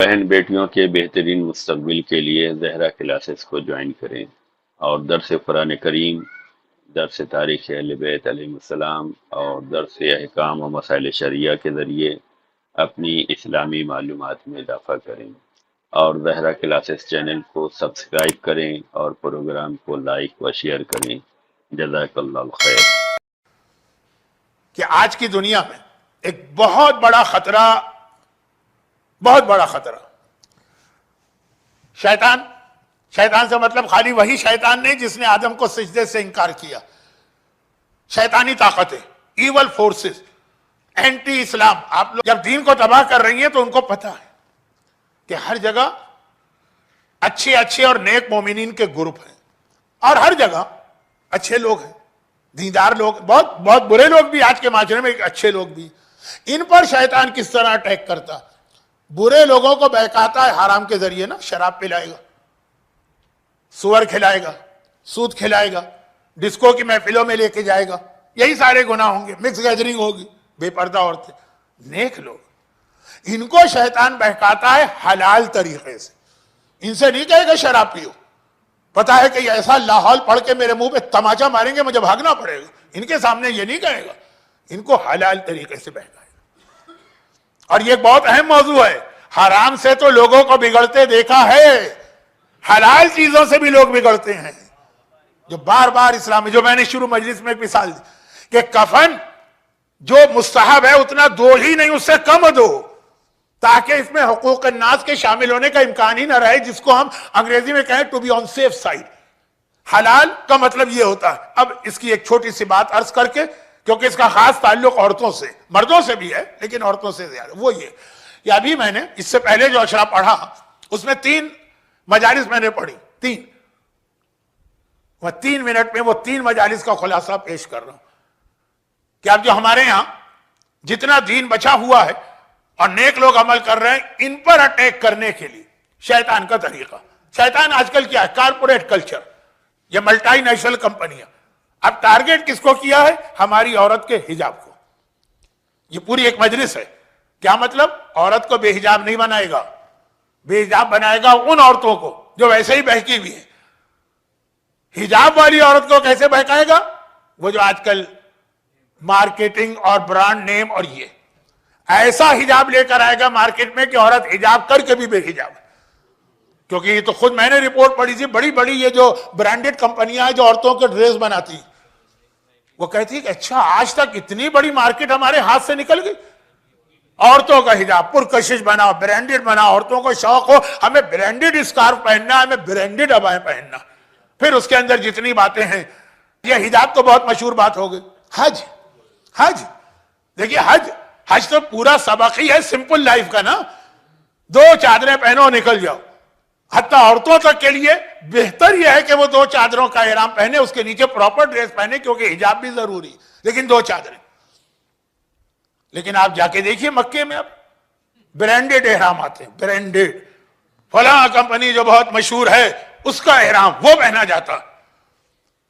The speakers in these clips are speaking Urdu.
بہن بیٹیوں کے بہترین مستقبل کے لیے زہرا کلاسز کو جوائن کریں اور درس قرآن کریم، درس تاریخ اہل بیت علیہ السلام اور درس احکام و مسائل شریعہ کے ذریعے اپنی اسلامی معلومات میں اضافہ کریں، اور زہرا کلاسز چینل کو سبسکرائب کریں اور پروگرام کو لائک و شیئر کریں۔ جزاک اللہ خیر۔ کہ آج کی دنیا میں ایک بہت بڑا خطرہ شیطان سے مطلب خالی وہی شیطان نہیں جس نے آدم کو سجدے سے انکار کیا، شیطانی طاقتیں، ایول فورسز، اینٹی اسلام۔ آپ لوگ جب دین کو تباہ کر رہی ہیں تو ان کو پتہ ہے کہ ہر جگہ اچھے اور نیک مومنین کے گروپ ہیں، اور ہر جگہ اچھے لوگ ہیں، دیندار لوگ، بہت برے لوگ بھی آج کے معاشرے میں، اچھے لوگ بھی۔ ان پر شیطان کس طرح اٹیک کرتا؟ برے لوگوں کو بہکاتا ہے حرام کے ذریعے نا، شراب پلائے گا، سور کھلائے گا، سود کھلائے گا، ڈسکو کی محفلوں میں لے کے جائے گا، یہی سارے گناہ ہوں گے، مکس گیدرنگ ہوگی، بے پردہ عورتیں۔ نیک لوگ، ان کو شیطان بہکاتا ہے حلال طریقے سے۔ ان سے نہیں کہے گا شراب پیو، پتا ہے کہ یہ ایسا لاحول پڑھ کے میرے منہ پہ تماچا ماریں گے، مجھے بھاگنا پڑے گا، ان کے سامنے یہ نہیں کہے گا، ان کو حلال طریقے سے بہکائے گا۔ اور یہ ایک بہت اہم موضوع ہے، حرام سے تو لوگوں کو بگڑتے دیکھا ہے، حلال چیزوں سے بھی لوگ بگڑتے ہیں۔ جو بار بار اسلام میں، جو میں نے شروع مجلس میں ایک مثال دی کہ کفن جو مستحب ہے اتنا دو ہی نہیں، اس سے کم دو، تاکہ اس میں حقوق الناس کے شامل ہونے کا امکان ہی نہ رہے، جس کو ہم انگریزی میں کہیں to be on safe side. حلال کا مطلب یہ ہوتا ہے۔ اب اس کی ایک چھوٹی سی بات عرض کر کے، کیونکہ اس کا خاص تعلق عورتوں سے، مردوں سے بھی ہے لیکن عورتوں سے زیادہ، وہ یہ کہ ابھی میں نے اس سے پہلے جو اشرا پڑھا اس میں 3 مجالس میں نے پڑھی، 3 منٹ میں وہ 3 مجالس کا خلاصہ پیش کر رہا ہوں کہ اب جو ہمارے یہاں جتنا دین بچا ہوا ہے اور نیک لوگ عمل کر رہے ہیں، ان پر اٹیک کرنے کے لیے شیطان کا طریقہ۔ شیطان آج کل کیا ہے؟ کارپوریٹ کلچر، یہ ملٹی نیشنل کمپنیاں۔ اب ٹارگٹ کس کو کیا ہے؟ ہماری عورت کے حجاب کو۔ یہ پوری ایک مجلس ہے۔ کیا مطلب؟ عورت کو بے حجاب نہیں بنائے گا، بے حجاب بنائے گا ان عورتوں کو جو ویسے ہی بہکی ہوئی ہیں۔ حجاب والی عورت کو کیسے بہکائے گا؟ وہ جو آج کل مارکیٹنگ اور برانڈ نیم اور یہ ایسا حجاب لے کر آئے گا مارکیٹ میں کہ عورت حجاب کر کے بھی بے حجاب ہے۔ کیونکہ یہ تو خود میں نے رپورٹ پڑھی تھی، بڑی بڑی یہ جو برانڈڈ کمپنیاں ہیں جو عورتوں کے ڈریس بناتی ہیں، وہ کہتی ہے کہ اچھا آج تک اتنی بڑی مارکیٹ ہمارے ہاتھ سے نکل گئی۔ عورتوں کا حجاب پرکشش بنا، برانڈڈ بنا، عورتوں کو شوق ہو ہمیں برانڈڈ اسکارف پہننا ہے، ہمیں برانڈڈ عبائیں پہننا، پھر اس کے اندر جتنی باتیں ہیں۔ یہ حجاب تو بہت مشہور بات ہو گئی۔ حج دیکھیے، حج تو پورا سبق ہی ہے سمپل لائف کا نا۔ 2 چادریں پہنو نکل جاؤ۔ حتیٰ عورتوں تک کے لیے بہتر یہ ہے کہ وہ 2 چادروں کا احرام پہنے، اس کے نیچے پراپر ڈریس پہنے، کیونکہ حجاب بھی ضروری، لیکن 2 چادریں۔ لیکن آپ جا کے دیکھیے مکے میں اب برانڈڈ احرام آتے ہیں، برانڈڈ، فلاں کمپنی جو بہت مشہور ہے اس کا احرام وہ پہنا جاتا ہے۔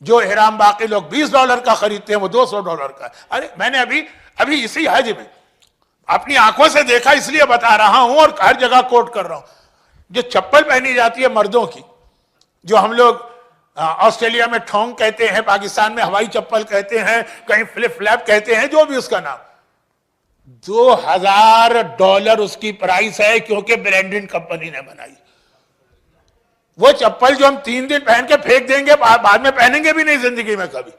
جو احرام باقی لوگ $20 کا خریدتے ہیں وہ $200 کا ہے۔ ارے میں نے ابھی اسی حج میں اپنی آنکھوں سے دیکھا، اس لیے بتا رہا ہوں اور ہر جگہ کوٹ کر رہا ہوں۔ جو چپل پہنی جاتی ہے مردوں کی، جو ہم لوگ آسٹریلیا میں ٹھونگ کہتے ہیں، پاکستان میں ہوائی چپل کہتے ہیں، کہیں فلپ فلیپ کہتے ہیں، جو بھی اس کا نام، $2000 اس کی پرائس ہے، کیونکہ برانڈڈ کمپنی نے بنائی۔ وہ چپل جو ہم 3 دن پہن کے پھینک دیں گے، بعد میں پہنیں گے بھی نہیں زندگی میں کبھی۔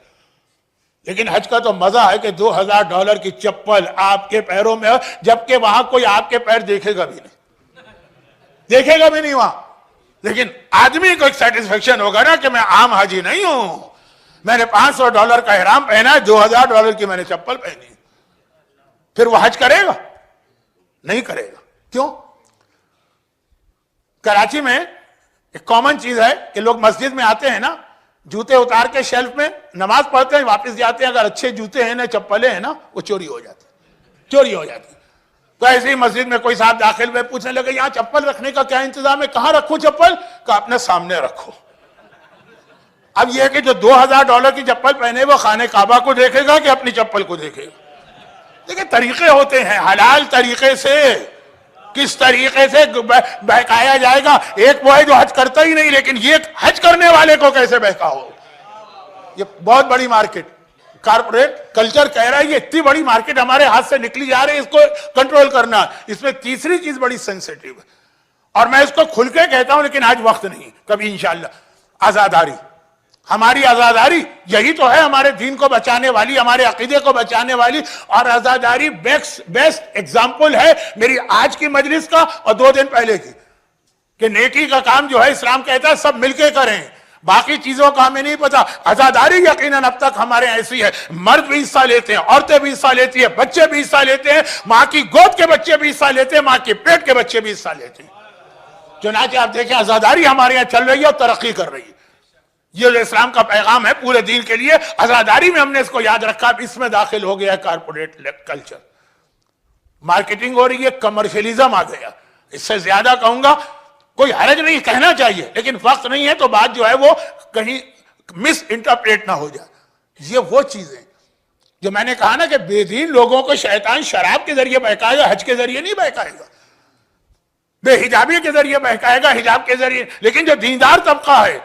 لیکن حج کا تو مزہ ہے کہ $2000 کی چپل آپ کے پیروں میں، جبکہ وہاں کوئی آپ کے پیر دیکھے گا بھی نہیں وہاں۔ لیکن آدمی کو ایک سیٹسفیکشن ہوگا نا کہ میں عام حاجی نہیں ہوں، میں نے $500 کا احرام پہنا ہے، $2000 کی میں نے چپل پہنی ہے۔ پھر وہ حج کرے گا؟ نہیں کرے گا۔ کیوں؟ کراچی میں ایک کامن چیز ہے کہ لوگ مسجد میں آتے ہیں نا، جوتے اتار کے شیلف میں نماز پڑھتے ہیں، واپس جاتے ہیں، اگر اچھے جوتے ہیں نا، چپلیں ہیں نا، وہ چوری ہو جاتی۔ تو ایسے ہی مسجد میں کوئی صاحب داخل ہوئے، پوچھنے لگے یہاں چپل رکھنے کا کیا انتظام ہے؟ کہاں رکھوں چپل؟ کہ اپنے سامنے رکھو۔ اب یہ کہ جو $2000 کی چپل پہنے وہ خانہ کعبہ کو دیکھے گا کہ اپنی چپل کو دیکھے گا؟ دیکھیں طریقے ہوتے ہیں حلال طریقے سے۔ کس طریقے سے بہکایا جائے گا. ایک وہ ہے جو حج کرتا ہی نہیں, لیکن یہ حج کرنے والے کو کیسے بہکا ہو. یہ بہت بڑی مارکیٹ, کارپوریٹ کلچر کہہ رہا ہے یہ اتنی بڑی مارکیٹ ہمارے ہاتھ سے نکلی جا رہی ہے, اس کو کنٹرول کرنا. اس میں تیسری چیز بڑی سینسیٹیو ہے, اور میں اس کو کھل کے کہتا ہوں, لیکن آج وقت نہیں, کبھی انشاءاللہ. آزاداری, ہماری آزاداری یہی تو ہے ہمارے دین کو بچانے والی, ہمارے عقیدے کو بچانے والی. اور آزاداری بیسٹ ایگزامپل ہے میری آج کی مجلس کا اور 2 دن پہلے کی, کہ نیکی کا کام جو ہے اسلام کہتا ہے سب مل کے کریں, باقی چیزوں کا ہمیں نہیں پتا. آزاداری یقیناً اب تک ہمارے ایسی ہے, مرد بھی حصہ لیتے ہیں, عورتیں بھی حصہ لیتی ہیں, بچے بھی حصہ لیتے ہیں, ماں کی گود کے بچے بھی حصہ لیتے ہیں, ماں کے پیٹ کے بچے بھی حصہ لیتے ہیں. چنانچہ آپ دیکھیں آزاداری ہمارے یہاں چل رہی ہے اور ترقی کر رہی ہے. یہ جو اسلام کا پیغام ہے پورے دین کے لیے, آزاداری میں ہم نے اس کو یاد رکھا. اس میں داخل ہو گیا کارپوریٹ کلچر, مارکیٹنگ ہو رہی ہے, کمرشلزم آ گیا. اس سے زیادہ کہوں گا کوئی حرج نہیں, کہنا چاہیے, لیکن وقت نہیں ہے تو بات جو ہے وہ کہیں مس انٹرپریٹ نہ ہو جائے. یہ وہ چیزیں جو میں نے کہا نا کہ بے دین لوگوں کو شیطان شراب کے ذریعے بہکائے گا, حج کے ذریعے نہیں بہکائے گا. بے حجابی کے ذریعے بہکائے گا, حجاب کے ذریعے. لیکن جو دیندار طبقہ ہے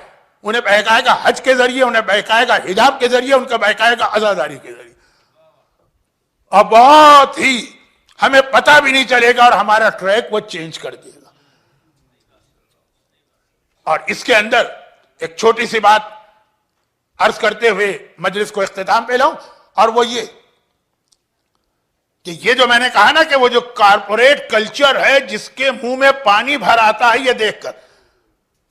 انہیں بہکائے گا حج کے ذریعے, انہیں بہکائے گا حجاب کے ذریعے, ان کا بہکائے گا آزاداری کے ذریعے. اور بہت ہی ہمیں پتہ بھی نہیں چلے گا, اور ہمارا ٹریک وہ چینج کر دے گا. اور اس کے اندر ایک چھوٹی سی بات عرض کرتے ہوئے مجلس کو اختتام پہ لاؤں, اور وہ یہ کہ یہ جو میں نے کہا نا کہ وہ جو کارپوریٹ کلچر ہے جس کے منہ میں پانی بھر آتا ہے یہ دیکھ کر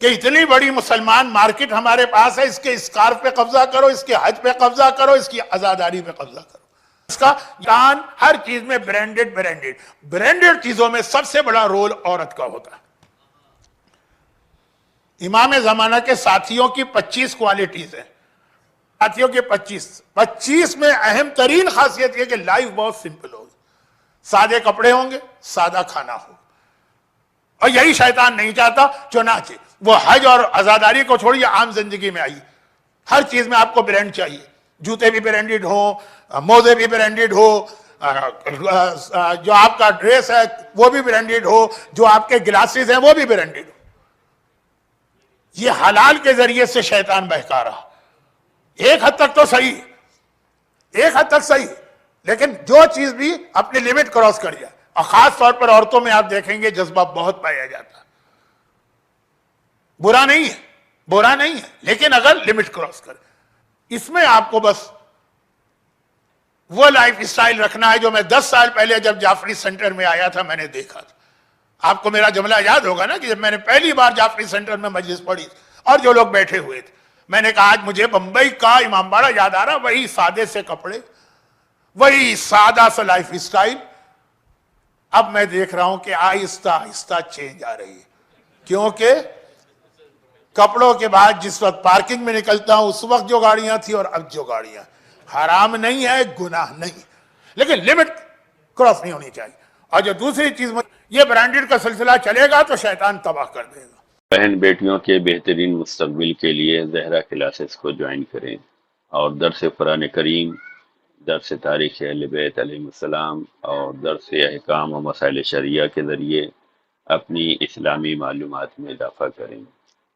کہ اتنی بڑی مسلمان مارکیٹ ہمارے پاس ہے, اس کے اسکارف پہ قبضہ کرو, اس کے حج پہ قبضہ کرو, اس کی آزاداری پہ قبضہ کرو. اس کا جان ہر چیز میں برانڈڈ چیزوں میں سب سے بڑا رول عورت کا ہوتا ہے. امام زمانہ کے ساتھیوں کی 25 کوالٹیز ہیں, ساتھیوں کے 25 میں اہم ترین خاصیت یہ کہ لائف بہت سمپل ہوگی, سادے کپڑے ہوں گے, سادہ کھانا ہوگا. اور یہی شیطان نہیں چاہتا. چنانچہ وہ حج اور آزاداری کو چھوڑیے, عام زندگی میں آئیے, ہر چیز میں آپ کو برانڈ چاہیے. جوتے بھی برانڈڈ ہوں, موزے بھی برانڈڈ ہو, جو آپ کا ڈریس ہے وہ بھی برانڈڈ ہو, جو آپ کے گلاسز ہیں وہ بھی برانڈڈ ہو. یہ حلال کے ذریعے سے شیطان بہکا رہا. ایک حد تک تو صحیح, ایک حد تک صحیح, لیکن جو چیز بھی اپنی لمٹ کراس کر جائے, اور خاص طور پر عورتوں میں آپ دیکھیں گے جذبہ بہت پایا جاتا ہے. برا نہیں ہے, برا نہیں ہے, لیکن اگر لمٹ کراس کرے. اس میں آپ کو بس وہ لائف اسٹائل رکھنا ہے جو میں 10 سال پہلے جب جعفری سینٹر میں آیا تھا میں نے دیکھا تھا. آپ کو میرا جملہ یاد ہوگا نا کہ جب میں نے پہلی بار جعفری سینٹر میں مجلس پڑھی اور جو لوگ بیٹھے ہوئے تھے, میں نے کہا آج مجھے بمبئی کا امام باڑہ یاد آ رہا, وہی سادے سے کپڑے, وہی سادہ سا لائف اسٹائل. اب میں دیکھ رہا ہوں کہ آہستہ آہستہ چینج آ رہی ہے, کیونکہ کپڑوں کے بعد جس وقت پارکنگ میں نکلتا ہوں اس وقت جو گاڑیاں تھی اور اب جو گاڑیاں, حرام نہیں ہے, گناہ نہیں, لیکن لمٹ کراس نہیں ہونی چاہیے. اور جو دوسری چیز یہ برانڈڈ کا سلسلہ چلے گا تو شیطان تباہ کر دے گا. بہن بیٹیوں کے بہترین مستقبل کے لیے زہرا کلاسز کو جوائن کریں اور درس قرآن کریم, درس تاریخ اہل بیت علیہ السلام اور درس احکام و مسائل شریعہ کے ذریعے اپنی اسلامی معلومات میں اضافہ کریں.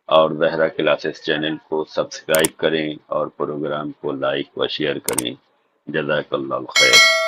اور زہرا کلاسز چینل کو سبسکرائب کریں اور پروگرام کو لائک و شیئر کریں. جزاک اللہ خیر.